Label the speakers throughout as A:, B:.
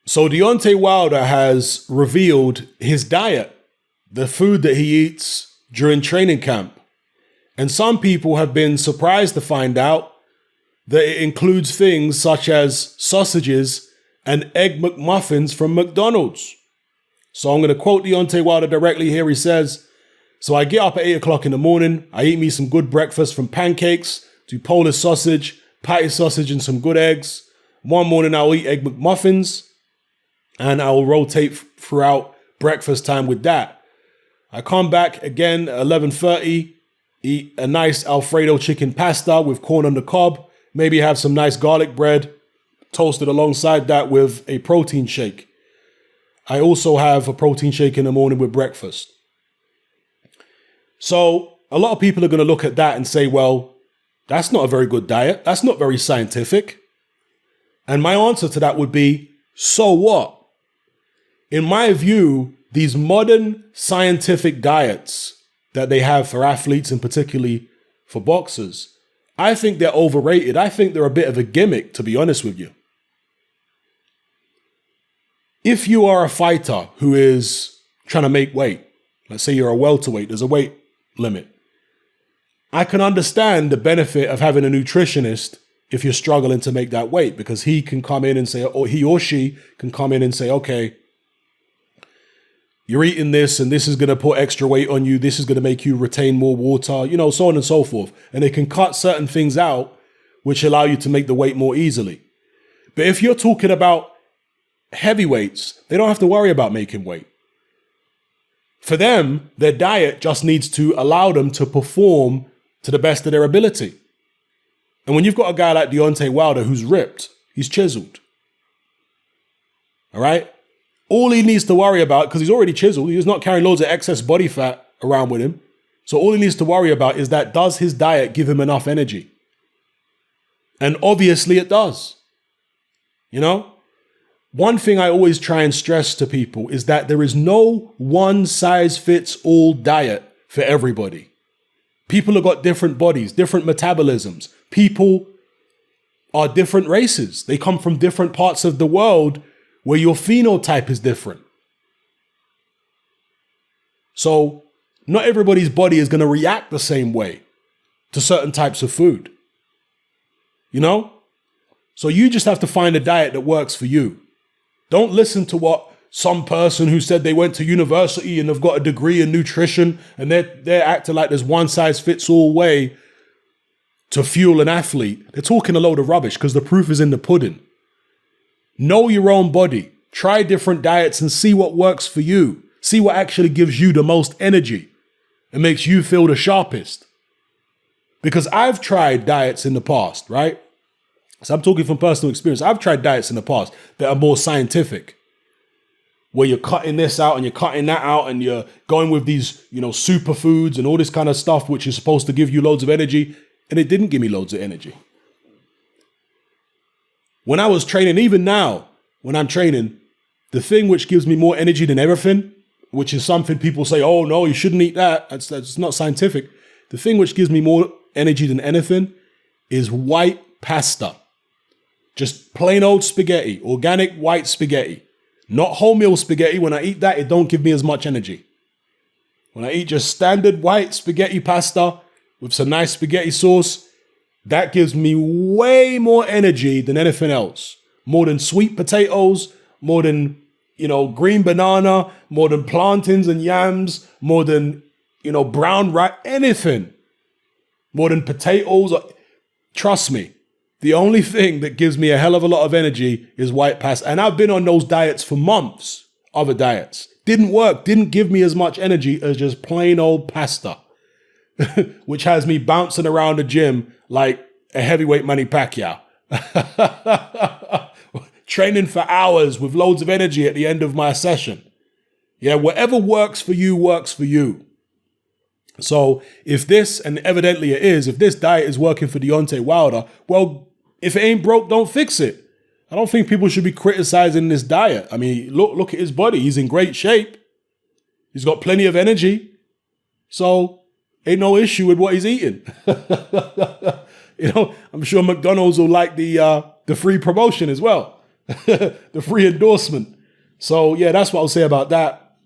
A: So Deontay Wilder has revealed his diet, the food that he eats during training camp. And some people have been surprised to find out that it includes things such as sausages and egg McMuffins from McDonald's. So I'm going to quote Deontay Wilder directly here. He says, "So I get up at 8 o'clock in the morning. I eat me some good breakfast from pancakes to Polish sausage, patty sausage, and some good eggs. One morning I'll eat egg McMuffins, and I will rotate throughout breakfast time with that. I come back again at 11:30, eat a nice Alfredo chicken pasta with corn on the cob, maybe have some nice garlic bread, toasted alongside that with a protein shake. I also have a protein shake in the morning with breakfast." So a lot of people are going to look at that and say, well, that's not a very good diet. That's not very scientific. And my answer to that would be, so what? In my view, these modern scientific diets that they have for athletes and particularly for boxers, I think they're overrated. I think they're a bit of a gimmick, to be honest with you. If you are a fighter who is trying to make weight, let's say you're a welterweight, there's a weight limit, I can understand the benefit of having a nutritionist if you're struggling to make that weight, because he can come in and say, or he or she can come in and say, okay, you're eating this and this is going to put extra weight on you. This is going to make you retain more water, so on and so forth. And they can cut certain things out which allow you to make the weight more easily. But if you're talking about heavyweights, they don't have to worry about making weight. For them, their diet just needs to allow them to perform to the best of their ability. And when you've got a guy like Deontay Wilder who's ripped, he's chiseled. All right? All he needs to worry about, because he's already chiseled, he's not carrying loads of excess body fat around with him. So all he needs to worry about is that, does his diet give him enough energy? And obviously it does. One thing I always try and stress to people is that there is no one size fits all diet for everybody. People have got different bodies, different metabolisms. People are different races. They come from different parts of the world where your phenotype is different. So not everybody's body is going to react the same way to certain types of food. So you just have to find a diet that works for you. Don't listen to what some person who said they went to university and have got a degree in nutrition and they're acting like there's one size fits all way to fuel an athlete. They're talking a load of rubbish, because the proof is in the pudding. Know your own body. Try different diets and see what works for you. See what actually gives you the most energy and makes you feel the sharpest. Because I've tried diets in the past, right? So I'm talking from personal experience. I've tried diets in the past that are more scientific, where you're cutting this out and you're cutting that out and you're going with these, superfoods and all this kind of stuff, which is supposed to give you loads of energy. And it didn't give me loads of energy. When I was training, even now, when I'm training, the thing which gives me more energy than everything, which is something people say, oh no, you shouldn't eat that. That's not scientific. The thing which gives me more energy than anything is white pasta. Just plain old spaghetti, organic white spaghetti, not wholemeal spaghetti. When I eat that, it don't give me as much energy. When I eat just standard white spaghetti pasta with some nice spaghetti sauce, that gives me way more energy than anything else. More than sweet potatoes, more than, green banana, more than plantains and yams, more than, brown rice, anything. More than potatoes. Trust me. The only thing that gives me a hell of a lot of energy is white pasta. And I've been on those diets for months, other diets. Didn't work, didn't give me as much energy as just plain old pasta, which has me bouncing around the gym like a heavyweight Manny Pacquiao. Training for hours with loads of energy at the end of my session. Yeah, whatever works for you works for you. So if this, and evidently it is, if this diet is working for Deontay Wilder, well, if it ain't broke, don't fix it. I don't think people should be criticizing this diet. I mean, look at his body. He's in great shape. He's got plenty of energy. So ain't no issue with what he's eating. I'm sure McDonald's will like the free promotion as well. the free endorsement. So yeah, that's what I'll say about that.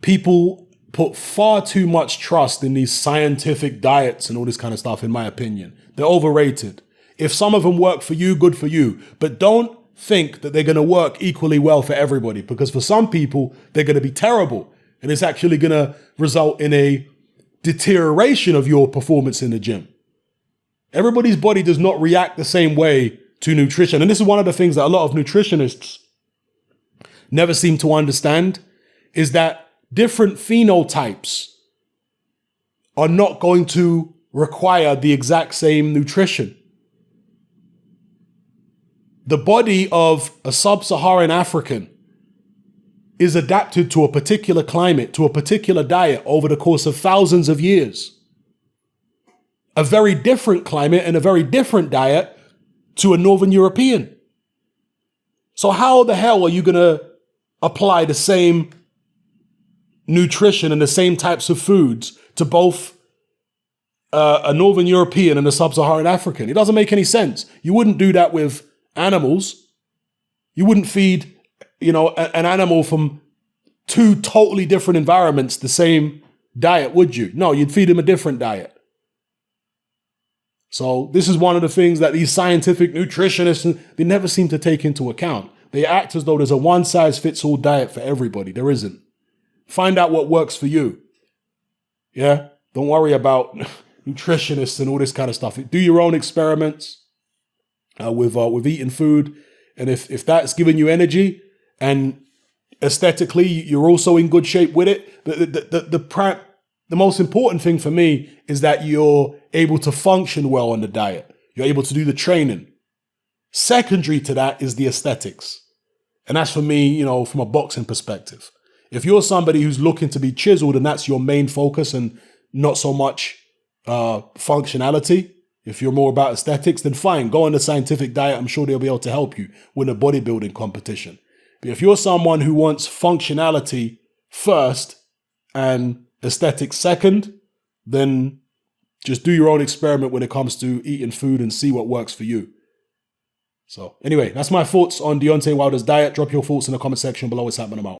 A: People put far too much trust in these scientific diets and all this kind of stuff, in my opinion. They're overrated. If some of them work for you, good for you. But don't think that they're going to work equally well for everybody, because for some people, they're going to be terrible. And it's actually going to result in a deterioration of your performance in the gym. Everybody's body does not react the same way to nutrition. And this is one of the things that a lot of nutritionists never seem to understand, is that different phenotypes are not going to require the exact same nutrition. The body of a sub-Saharan African is adapted to a particular climate, to a particular diet over the course of thousands of years. A very different climate and a very different diet to a Northern European. So how the hell are you going to apply the same nutrition and the same types of foods to both a Northern European and a Sub-Saharan African? It doesn't make any sense. You wouldn't do that with animals. You wouldn't feed, an animal from two totally different environments the same diet, would you? No, you'd feed him a different diet. So this is one of the things that these scientific nutritionists, they never seem to take into account. They act as though there's a one-size-fits-all diet for everybody. There isn't. Find out what works for you. Yeah? Don't worry about nutritionists and all this kind of stuff. Do your own experiments with eating food. And if that's giving you energy and aesthetically you're also in good shape with it, the most important thing for me is that you're able to function well on the diet. You're able to do the training. Secondary to that is the aesthetics. And that's for me, from a boxing perspective. If you're somebody who's looking to be chiseled and that's your main focus and not so much functionality, if you're more about aesthetics, then fine, go on the scientific diet. I'm sure they'll be able to help you win a bodybuilding competition. But if you're someone who wants functionality first and aesthetics second, then just do your own experiment when it comes to eating food and see what works for you. So anyway, that's my thoughts on Deontay Wilder's diet. Drop your thoughts in the comment section below. It's happening. I'm out.